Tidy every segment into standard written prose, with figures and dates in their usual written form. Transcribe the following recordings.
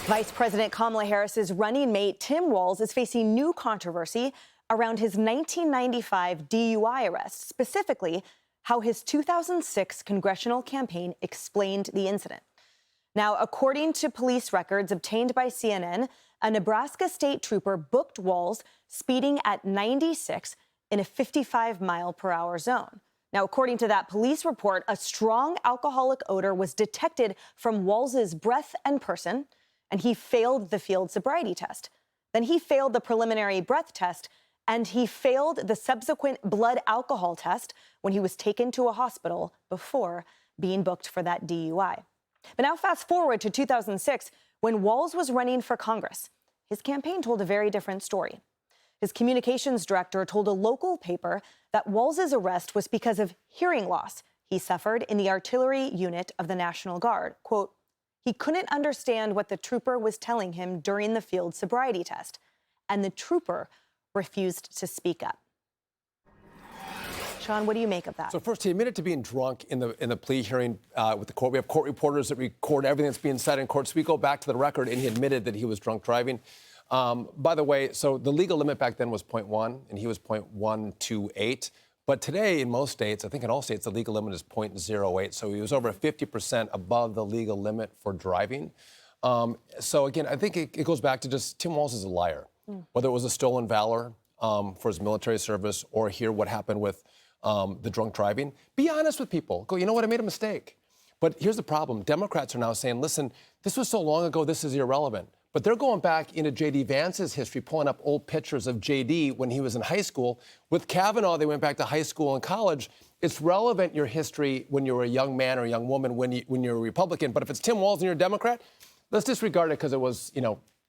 Vice President Kamala Harris's running mate, Tim Walz, is facing new controversy around his 1995 DUI arrest, specifically how his 2006 congressional campaign explained the incident. Now, according to police records obtained by CNN, a Nebraska state trooper booked Walz speeding at 96 in a 55-mile-per-hour zone. Now, according to that police report, a strong alcoholic odor was detected from Walz's breath and person, and he failed the field sobriety test. Then he failed the preliminary breath test, and he failed the subsequent blood alcohol test when he was taken to a hospital before being booked for that DUI. But now fast forward to 2006, when Walz was running for Congress. His campaign told a very different story. His communications director told a local paper that Walz's arrest was because of hearing loss he suffered in the artillery unit of the National Guard. Quote, he couldn't understand what the trooper was telling him during the field sobriety test, and the trooper refused to speak up. Sean, what do you make of that? So first, he admitted to being drunk in the plea hearing with the court. We have court reporters that record everything that's being said in court. So we go back to the record, and he admitted that he was drunk driving. By the way, so the legal limit back then was 0.1, and he was 0.128. But today, in most states, I think in all states, the legal limit is 0.08. So he was over 50% above the legal limit for driving. So again, I think it goes back to just Tim Walz is a liar. Whether it was a stolen valor for his military service or here what happened with the drunk driving, be honest with people. Go, you know what, I made a mistake. But here's the problem. Democrats are now saying, listen, this was so long ago, this is irrelevant. But they're going back into J.D. Vance's history, pulling up old pictures of J.D. when he was in high school. With Kavanaugh, they went back to high school and college. It's relevant, your history, when you were a young man or a young woman, when you're a Republican. But if it's Tim Walz and you're a Democrat, let's disregard it because it was,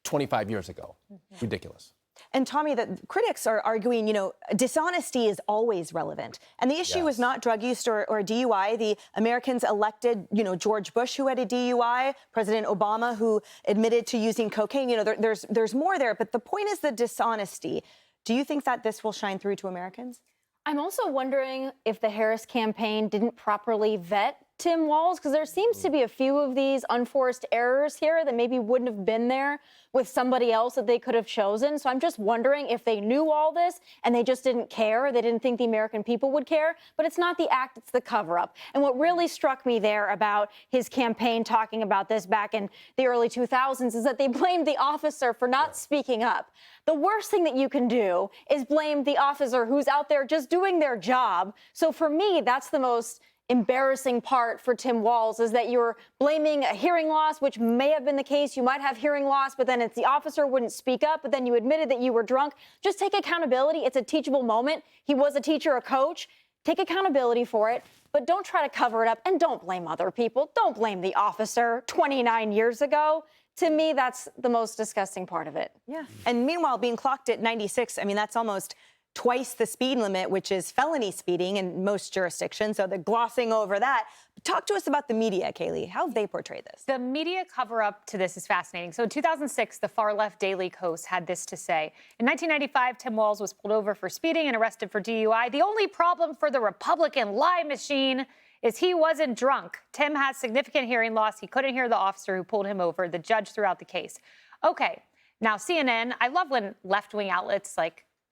25 years ago. Ridiculous. And Tommy, the critics are arguing, dishonesty is always relevant. And the issue is not drug use or DUI. The Americans elected, George Bush, who had a DUI, President Obama, who admitted to using cocaine. There's more there. But the point is the dishonesty. Do you think that this will shine through to Americans? I'm also wondering if the Harris campaign didn't properly vet Tim Walz, because there seems to be a few of these unforced errors here that maybe wouldn't have been there with somebody else that they could have chosen. So I'm just wondering if they knew all this and they just didn't care. They didn't think the American people would care. But it's not the act, it's the cover-up. And what really struck me there about his campaign talking about this back in the early 2000s is that they blamed the officer for not speaking up. The worst thing that you can do is blame the officer who's out there just doing their job. So for me, that's the most embarrassing part for Tim Walz, is that you're blaming a hearing loss, which may have been the case. You might have hearing loss, but then it's the officer wouldn't speak up, but then you admitted that you were drunk. Just take accountability. It's a teachable moment. He was a teacher, a coach. Take accountability for it, but don't try to cover it up, and don't blame other people. Don't blame the officer 29 years ago. To me, that's the most disgusting part of it. Yeah. And meanwhile, being clocked at 96, that's almost twice the speed limit, which is felony speeding in most jurisdictions. So they're glossing over that. Talk to us about the media, Kayleigh. How have they portrayed this? The media cover-up to this is fascinating. So in 2006, the far-left Daily Kos had this to say. In 1995, Tim Walz was pulled over for speeding and arrested for DUI. The only problem for the Republican lie machine is he wasn't drunk. Tim has significant hearing loss. He couldn't hear the officer who pulled him over. The judge threw out the case. Okay, now CNN, I love when left-wing outlets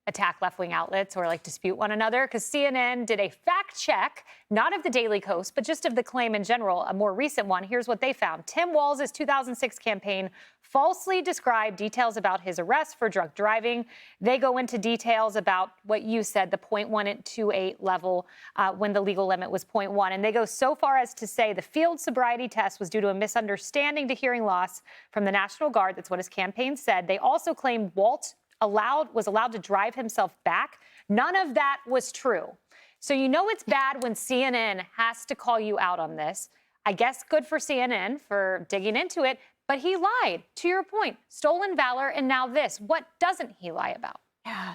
attack left-wing outlets or dispute one another, because CNN did a fact check, not of the Daily Kos, but just of the claim in general, a more recent one. Here's what they found. Tim Walz's 2006 campaign falsely described details about his arrest for drunk driving. They go into details about what you said, the 0.128 level when the legal limit was 0.1. And they go so far as to say the field sobriety test was due to a misunderstanding to hearing loss from the National Guard. That's what his campaign said. They also claimed Walt was allowed to drive himself back. None of that was true. So it's bad when CNN has to call you out on this. I guess good for CNN for digging into it, but he lied. To your point, stolen valor, and now this. What doesn't he lie about? Yeah.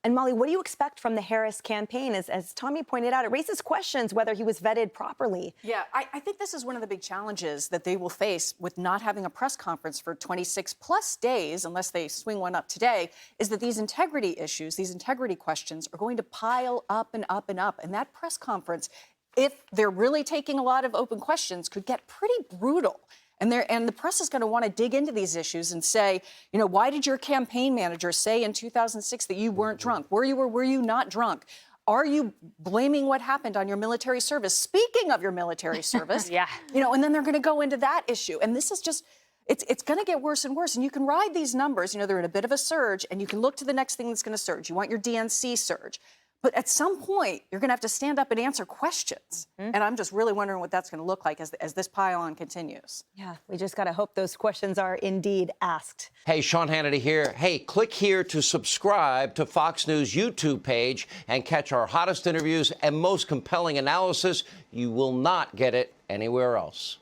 And Molly, what do you expect from the Harris campaign? As Tommy pointed out, it raises questions whether he was vetted properly. Yeah, I think this is one of the big challenges that they will face with not having a press conference for 26 plus days, unless they swing one up today, is that these integrity issues, these integrity questions are going to pile up and up and up. And that press conference, if they're really taking a lot of open questions, could get pretty brutal. And the press is going to want to dig into these issues and say, you know, why did your campaign manager say in 2006 that you weren't drunk? Were you or were you not drunk? Are you blaming what happened on your military service? Speaking of your military service, Yeah. you know, and then they're going to go into that issue. And this is just, it's going to get worse and worse. And you can ride these numbers. You know, they're in a bit of a surge, and you can look to the next thing that's going to surge. You want your DNC surge. But at some point, you're going to have to stand up and answer questions. And I'm just really wondering what that's going to look like as this pile-on continues. Yeah, we just got to hope those questions are indeed asked. Hey, Sean Hannity here. Hey, click here to subscribe to Fox News YouTube page and catch our hottest interviews and most compelling analysis. You will not get it anywhere else.